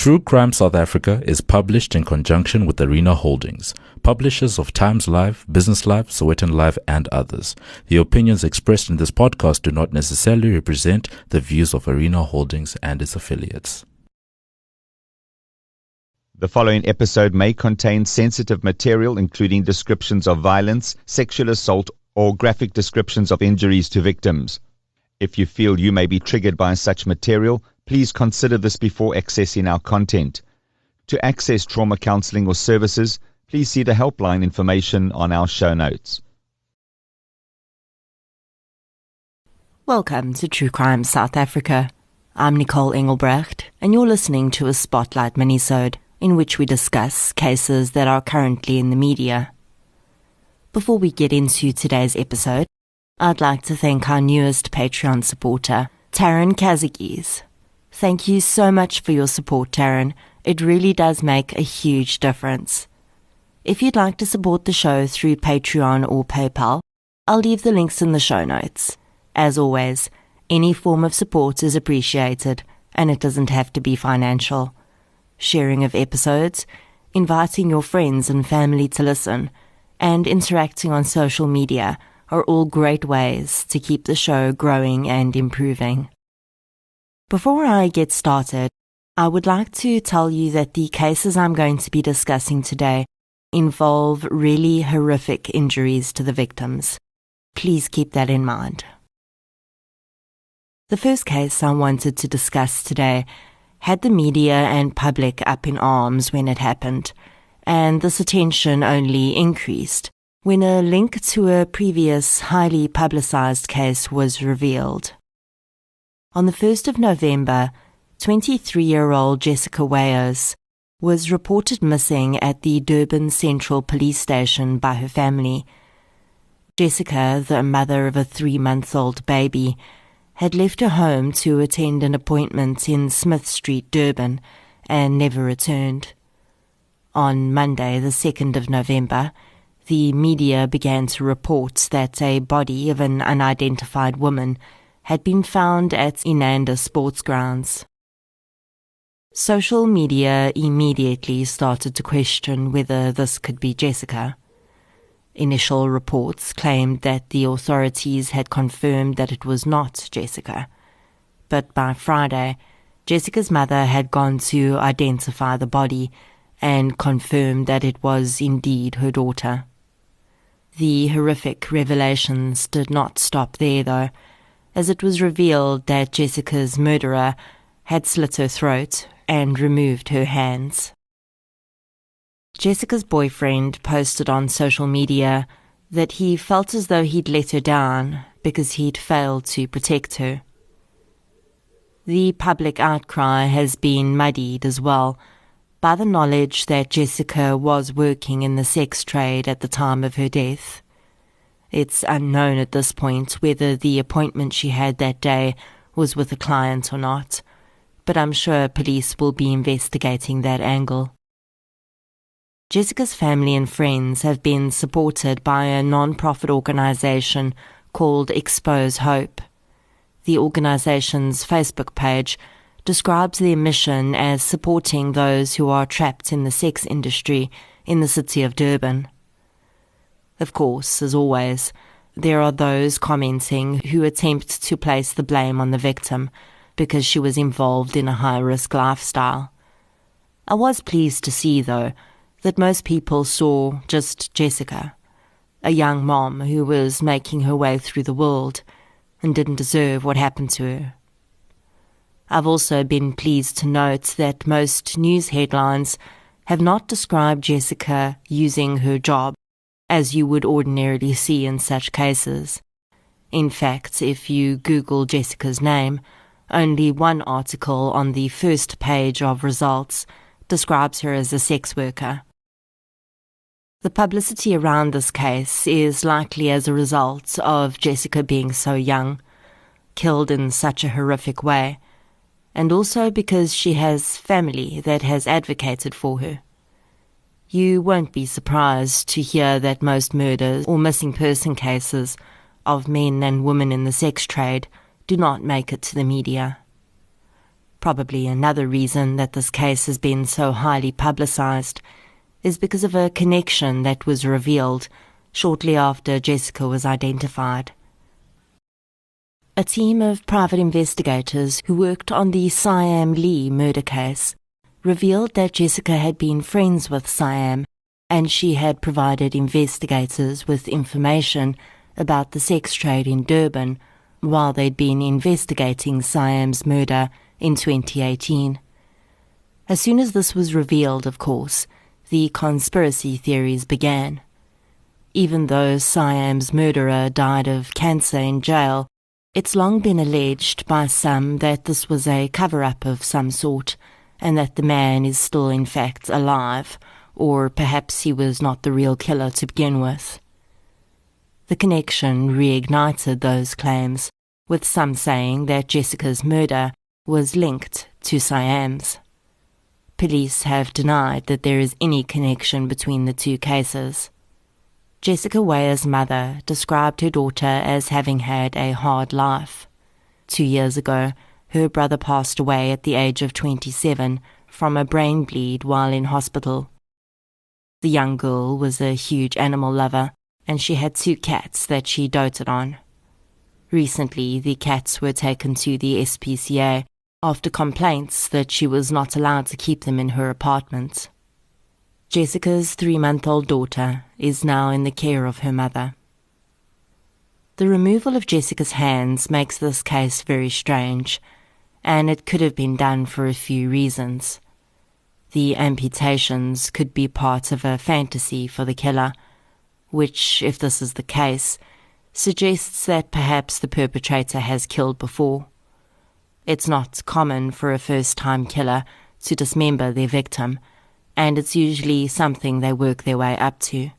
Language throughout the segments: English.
True Crime South Africa is published in conjunction with Arena Holdings, publishers of Times Live, Business Live, Sowetan Live, and others. The opinions expressed in this podcast do not necessarily represent the views of Arena Holdings and its affiliates. The following episode may contain sensitive material, including descriptions of violence, sexual assault, or graphic descriptions of injuries to victims. If you feel you may be triggered by such material, please consider this before accessing our content. To access trauma counseling or services, please see the helpline information on our show notes. Welcome to True Crime South Africa. I'm Nicole Engelbrecht, and you're listening to a Spotlight Minisode, in which we discuss cases that are currently in the media. Before we get into today's episode, I'd like to thank our newest Patreon supporter, Taryn Kazakis. Thank you so much for your support, Taryn. It really does make a huge difference. If you'd like to support the show through Patreon or PayPal, I'll leave the links in the show notes. As always, any form of support is appreciated, and it doesn't have to be financial. Sharing of episodes, inviting your friends and family to listen, and interacting on social media are all great ways to keep the show growing and improving. Before I get started, I would like to tell you that the cases I'm going to be discussing today involve really horrific injuries to the victims. Please keep that in mind. The first case I wanted to discuss today had the media and public up in arms when it happened, and this attention only increased when a link to a previous highly publicized case was revealed. On the 1st of November, 23-year-old Jessica Weyers was reported missing at the Durban Central Police Station by her family. Jessica, the mother of a 3-month-old baby, had left her home to attend an appointment in Smith Street, Durban, and never returned. On Monday, the 2nd of November, the media began to report that a body of an unidentified woman had been found at Inanda Sports Grounds. Social media immediately started to question whether this could be Jessica. Initial reports claimed that the authorities had confirmed that it was not Jessica. But by Friday, Jessica's mother had gone to identify the body and confirmed that it was indeed her daughter. The horrific revelations did not stop there, though, as it was revealed that Jessica's murderer had slit her throat and removed her hands. Jessica's boyfriend posted on social media that he felt as though he'd let her down because he'd failed to protect her. The public outcry has been muddied as well by the knowledge that Jessica was working in the sex trade at the time of her death. It's unknown at this point whether the appointment she had that day was with a client or not, but I'm sure police will be investigating that angle. Jessica's family and friends have been supported by a non-profit organization called Expose Hope. The organization's Facebook page describes their mission as supporting those who are trapped in the sex industry in the city of Durban. Of course, as always, there are those commenting who attempt to place the blame on the victim because she was involved in a high-risk lifestyle. I was pleased to see, though, that most people saw just Jessica, a young mom who was making her way through the world and didn't deserve what happened to her. I've also been pleased to note that most news headlines have not described Jessica using her job as you would ordinarily see in such cases. In fact, if you Google Jessica's name, only one article on the first page of results describes her as a sex worker. The publicity around this case is likely as a result of Jessica being so young, killed in such a horrific way, and also because she has family that has advocated for her. You won't be surprised to hear that most murders or missing person cases of men and women in the sex trade do not make it to the media. Probably another reason that this case has been so highly publicized is because of a connection that was revealed shortly after Jessica was identified. A team of private investigators who worked on the Siam Lee murder case revealed that Jessica had been friends with Siam, and she had provided investigators with information about the sex trade in Durban while they'd been investigating Siam's murder in 2018. As soon as this was revealed, of course, the conspiracy theories began. Even though Siam's murderer died of cancer in jail, it's long been alleged by some that this was a cover-up of some sort, and that the man is still in fact alive, or perhaps he was not the real killer to begin with. The connection reignited those claims, with some saying that Jessica's murder was linked to Siam's. Police have denied that there is any connection between the two cases. Jessica Weir's mother described her daughter as having had a hard life. 2 years ago, her brother passed away at the age of 27 from a brain bleed while in hospital. The young girl was a huge animal lover, and she had 2 cats that she doted on. Recently, the cats were taken to the SPCA after complaints that she was not allowed to keep them in her apartment. Jessica's 3-month-old daughter is now in the care of her mother. The removal of Jessica's hands makes this case very strange, and it could have been done for a few reasons. The amputations could be part of a fantasy for the killer, which, if this is the case, suggests that perhaps the perpetrator has killed before. It's not common for a first-time killer to dismember their victim, and it's usually something they work their way up to.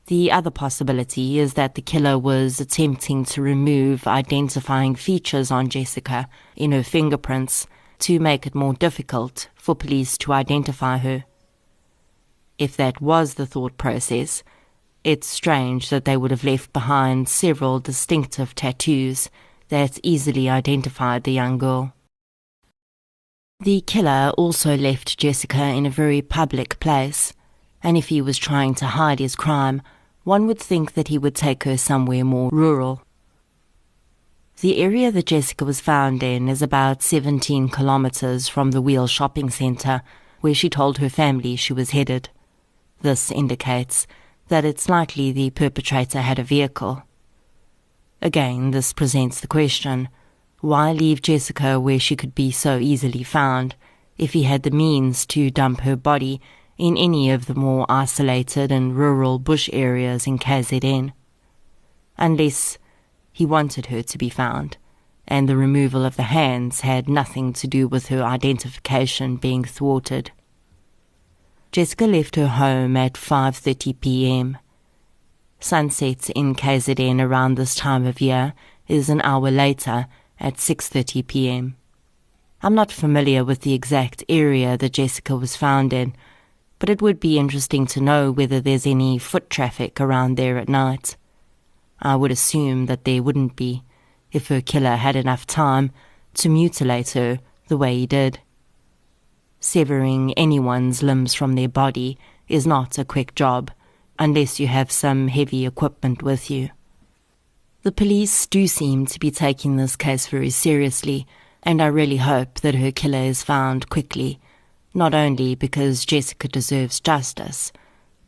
The other possibility is that the killer was attempting to remove identifying features on Jessica in her fingerprints to make it more difficult for police to identify her. If that was the thought process, it's strange that they would have left behind several distinctive tattoos that easily identified the young girl. The killer also left Jessica in a very public place, and if he was trying to hide his crime, one would think that he would take her somewhere more rural. The area that Jessica was found in is about 17 kilometers from the Wheel shopping centre, where she told her family she was headed. This indicates that it's likely the perpetrator had a vehicle. Again, this presents the question, why leave Jessica where she could be so easily found if he had the means to dump her body in any of the more isolated and rural bush areas in KZN? Unless he wanted her to be found, and the removal of the hands had nothing to do with her identification being thwarted. Jessica left her home at 5:30 p.m. Sunset in KZN around this time of year is an hour later at 6:30 p.m. I'm not familiar with the exact area that Jessica was found in, but it would be interesting to know whether there's any foot traffic around there at night. I would assume that there wouldn't be, if her killer had enough time to mutilate her the way he did. Severing anyone's limbs from their body is not a quick job, unless you have some heavy equipment with you. The police do seem to be taking this case very seriously, and I really hope that her killer is found quickly, not only because Jessica deserves justice,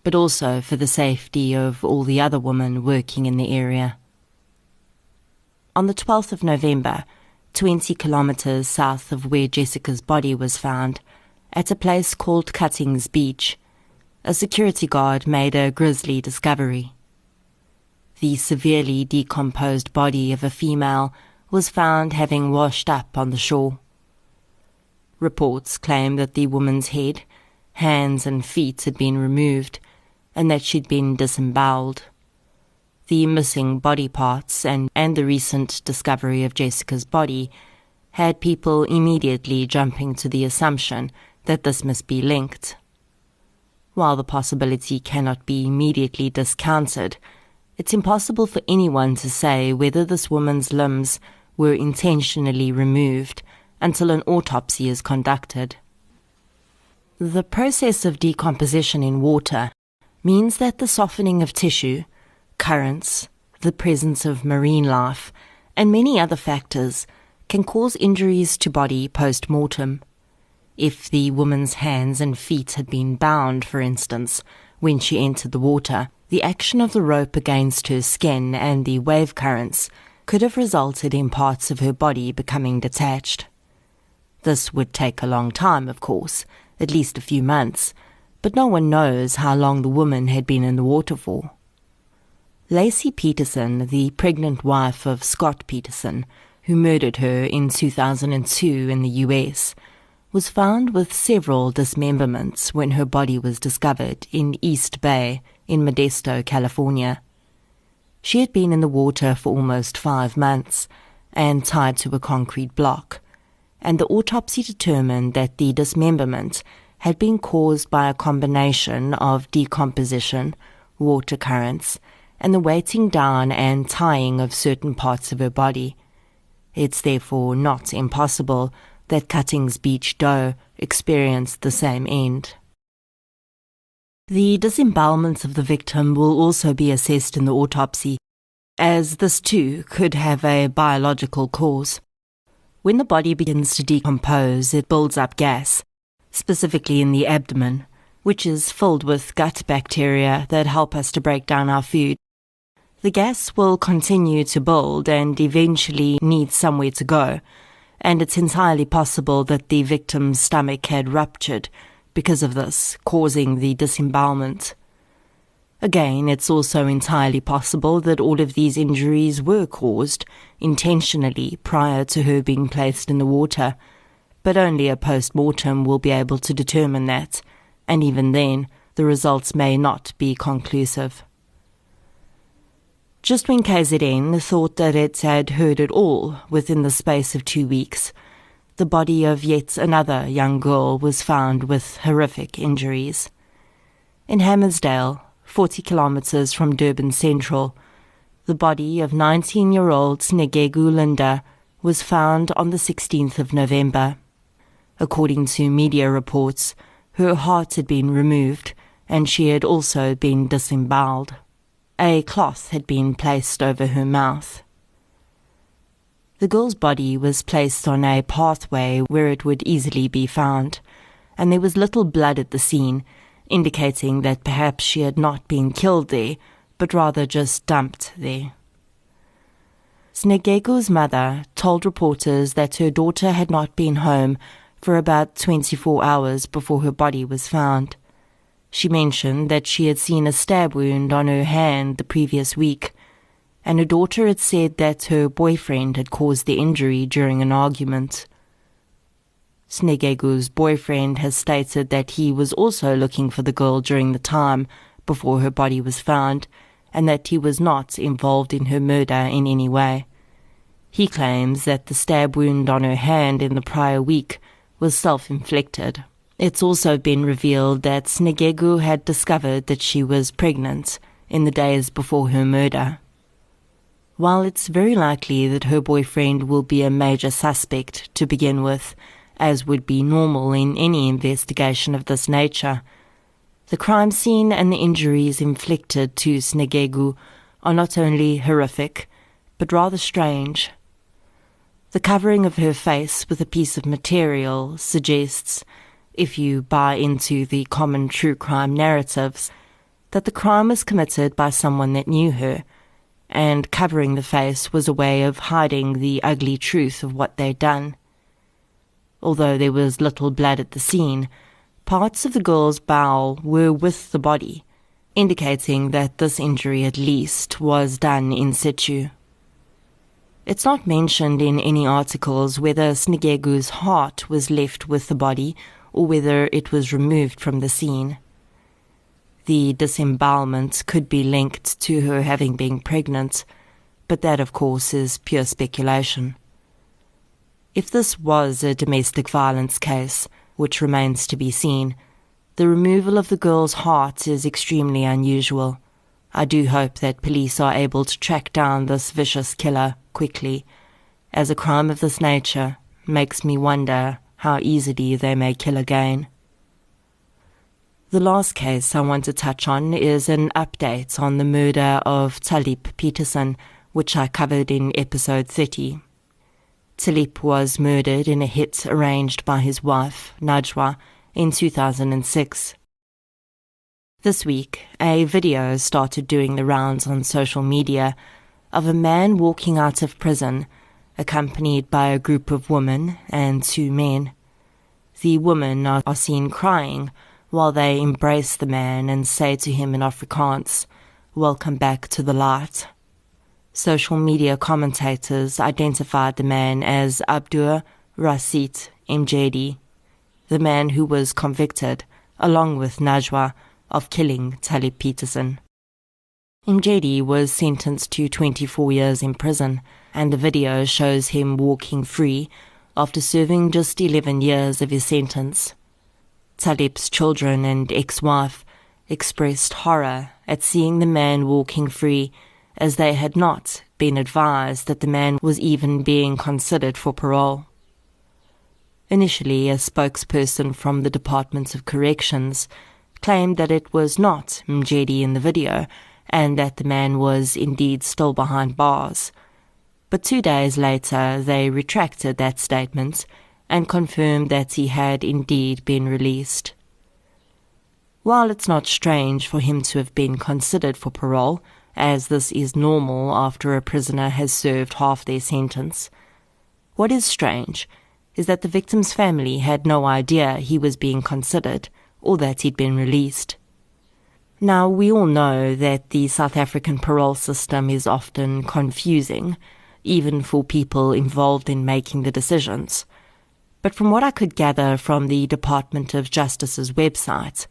but also for the safety of all the other women working in the area. On the 12th of November, 20 kilometers south of where Jessica's body was found, at a place called Cuttings Beach, a security guard made a grisly discovery. The severely decomposed body of a female was found having washed up on the shore. Reports claim that the woman's head, hands and feet had been removed, and that she'd been disemboweled. The missing body parts and the recent discovery of Jessica's body had people immediately jumping to the assumption that this must be linked. While the possibility cannot be immediately discounted, it's impossible for anyone to say whether this woman's limbs were intentionally removed until an autopsy is conducted. The process of decomposition in water means that the softening of tissue, currents, the presence of marine life, and many other factors can cause injuries to body post-mortem. If the woman's hands and feet had been bound, for instance, when she entered the water, the action of the rope against her skin and the wave currents could have resulted in parts of her body becoming detached. This would take a long time, of course, at least a few months, but no one knows how long the woman had been in the water for. Lacey Peterson, the pregnant wife of Scott Peterson, who murdered her in 2002 in the US, was found with several dismemberments when her body was discovered in East Bay in Modesto, California. She had been in the water for almost 5 months and tied to a concrete block, and the autopsy determined that the dismemberment had been caused by a combination of decomposition, water currents, and the weighting down and tying of certain parts of her body. It's therefore not impossible that Cuttings Beach doe experienced the same end. The disembowelment of the victim will also be assessed in the autopsy, as this too could have a biological cause. When the body begins to decompose, it builds up gas, specifically in the abdomen, which is filled with gut bacteria that help us to break down our food. The gas will continue to build and eventually need somewhere to go, and it's entirely possible that the victim's stomach had ruptured because of this, causing the disembowelment. Again, it's also entirely possible that all of these injuries were caused intentionally prior to her being placed in the water, but only a post-mortem will be able to determine that, and even then, the results may not be conclusive. Just when KZN thought that it had heard it all within the space of 2 weeks, the body of yet another young girl was found with horrific injuries. In Hammersdale, 40 kilometers from Durban Central, the body of 19-year-old Snegegu Linda was found on the 16th of November. According to media reports, her heart had been removed and she had also been disemboweled. A cloth had been placed over her mouth. The girl's body was placed on a pathway where it would easily be found, and there was little blood at the scene, indicating that perhaps she had not been killed there, but rather just dumped there. Snegegu's mother told reporters that her daughter had not been home for about 24 hours before her body was found. She mentioned that she had seen a stab wound on her hand the previous week, and her daughter had said that her boyfriend had caused the injury during an argument. Snegegu's boyfriend has stated that he was also looking for the girl during the time before her body was found, and that he was not involved in her murder in any way. He claims that the stab wound on her hand in the prior week was self-inflicted. It's also been revealed that Snegegu had discovered that she was pregnant in the days before her murder. While it's very likely that her boyfriend will be a major suspect to begin with, as would be normal in any investigation of this nature, the crime scene and the injuries inflicted to Snegegu are not only horrific, but rather strange. The covering of her face with a piece of material suggests, if you buy into the common true crime narratives, that the crime was committed by someone that knew her, and covering the face was a way of hiding the ugly truth of what they'd done. Although there was little blood at the scene, parts of the girl's bowel were with the body, indicating that this injury at least was done in situ. It's not mentioned in any articles whether Snegegu's heart was left with the body or whether it was removed from the scene. The disembowelment could be linked to her having been pregnant, but that, of course, is pure speculation. If this was a domestic violence case, which remains to be seen, the removal of the girl's heart is extremely unusual. I do hope that police are able to track down this vicious killer quickly, as a crime of this nature makes me wonder how easily they may kill again. The last case I want to touch on is an update on the murder of Talib Peterson, which I covered in episode 30. Talib was murdered in a hit arranged by his wife, Najwa, in 2006. This week, a video started doing the rounds on social media of a man walking out of prison, accompanied by a group of women and 2 men. The women are seen crying while they embrace the man and say to him in Afrikaans, "Welcome back to the light." Social media commentators identified the man as Abdur Rashid Mjedi, the man who was convicted, along with Najwa, of killing Talib Peterson. Mjedi was sentenced to 24 years in prison, and the video shows him walking free after serving just 11 years of his sentence. Talib's children and ex-wife expressed horror at seeing the man walking free, as they had not been advised that the man was even being considered for parole. Initially, a spokesperson from the Department of Corrections claimed that it was not Mjedi in the video and that the man was indeed still behind bars. But 2 days later, they retracted that statement and confirmed that he had indeed been released. While it's not strange for him to have been considered for parole, as this is normal after a prisoner has served half their sentence, what is strange is that the victim's family had no idea he was being considered or that he'd been released. Now, we all know that the South African parole system is often confusing, even for people involved in making the decisions. But from what I could gather from the Department of Justice's website,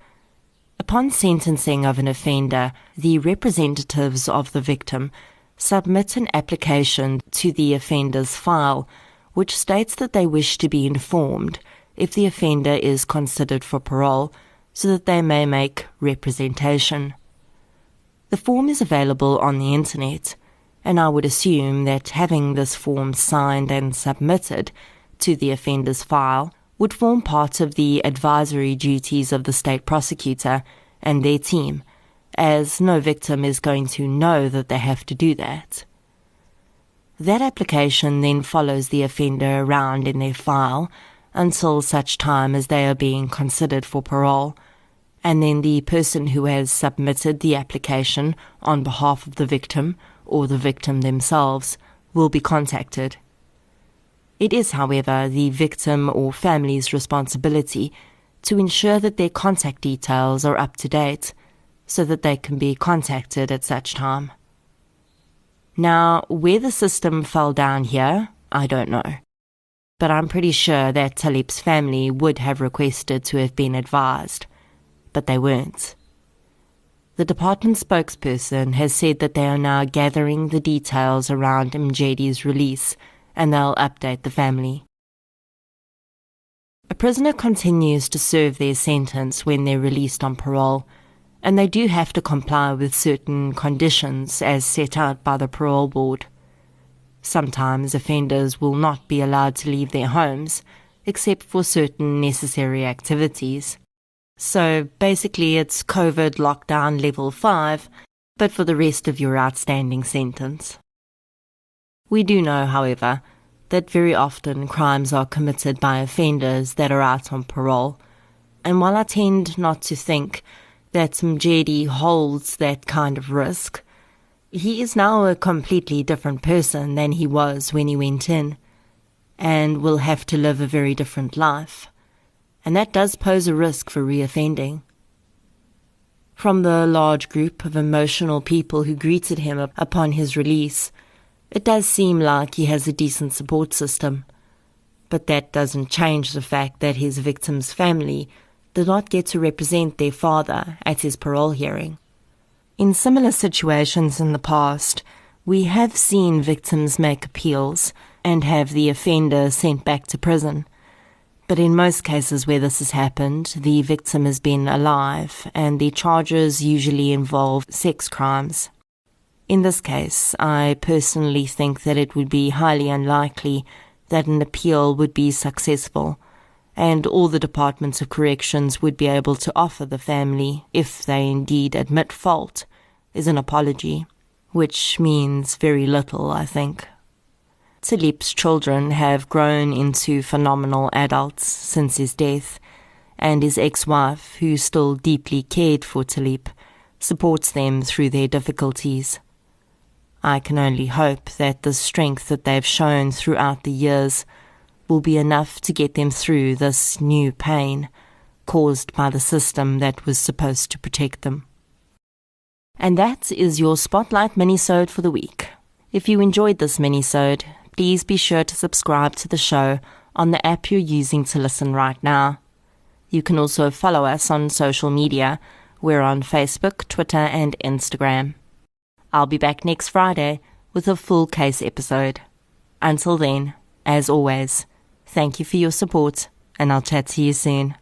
upon sentencing of an offender, the representatives of the victim submit an application to the offender's file, which states that they wish to be informed if the offender is considered for parole, so that they may make representation. The form is available on the internet, and I would assume that having this form signed and submitted to the offender's file would form part of the advisory duties of the state prosecutor and their team, as no victim is going to know that they have to do that. That application then follows the offender around in their file until such time as they are being considered for parole, and then the person who has submitted the application on behalf of the victim or the victim themselves will be contacted. It is, however, the victim or family's responsibility to ensure that their contact details are up to date so that they can be contacted at such time. Now, where the system fell down here, I don't know. But I'm pretty sure that Talib's family would have requested to have been advised, but they weren't. The department spokesperson has said that they are now gathering the details around Mjedi's release, and they'll update the family. A prisoner continues to serve their sentence when they're released on parole, and they do have to comply with certain conditions as set out by the parole board. Sometimes offenders will not be allowed to leave their homes, except for certain necessary activities. So basically it's COVID lockdown level 5, but for the rest of your outstanding sentence. We do know, however, that very often crimes are committed by offenders that are out on parole, and while I tend not to think that Mjedi holds that kind of risk, he is now a completely different person than he was when he went in, and will have to live a very different life, and that does pose a risk for reoffending. From the large group of emotional people who greeted him upon his release, it does seem like he has a decent support system, but that doesn't change the fact that his victim's family did not get to represent their father at his parole hearing. In similar situations in the past, we have seen victims make appeals and have the offender sent back to prison. But in most cases where this has happened, the victim has been alive, and the charges usually involve sex crimes. In this case, I personally think that it would be highly unlikely that an appeal would be successful, and all the departments of corrections would be able to offer the family, if they indeed admit fault, is an apology, which means very little, I think. Talip's children have grown into phenomenal adults since his death, and his ex-wife, who still deeply cared for Talip, supports them through their difficulties. I can only hope that the strength that they've shown throughout the years will be enough to get them through this new pain caused by the system that was supposed to protect them. And that is your Spotlight Minisode for the week. If you enjoyed this Minisode, please be sure to subscribe to the show on the app you're using to listen right now. You can also follow us on social media. We're on Facebook, Twitter, and Instagram. I'll be back next Friday with a full case episode. Until then, as always, thank you for your support, and I'll chat to you soon.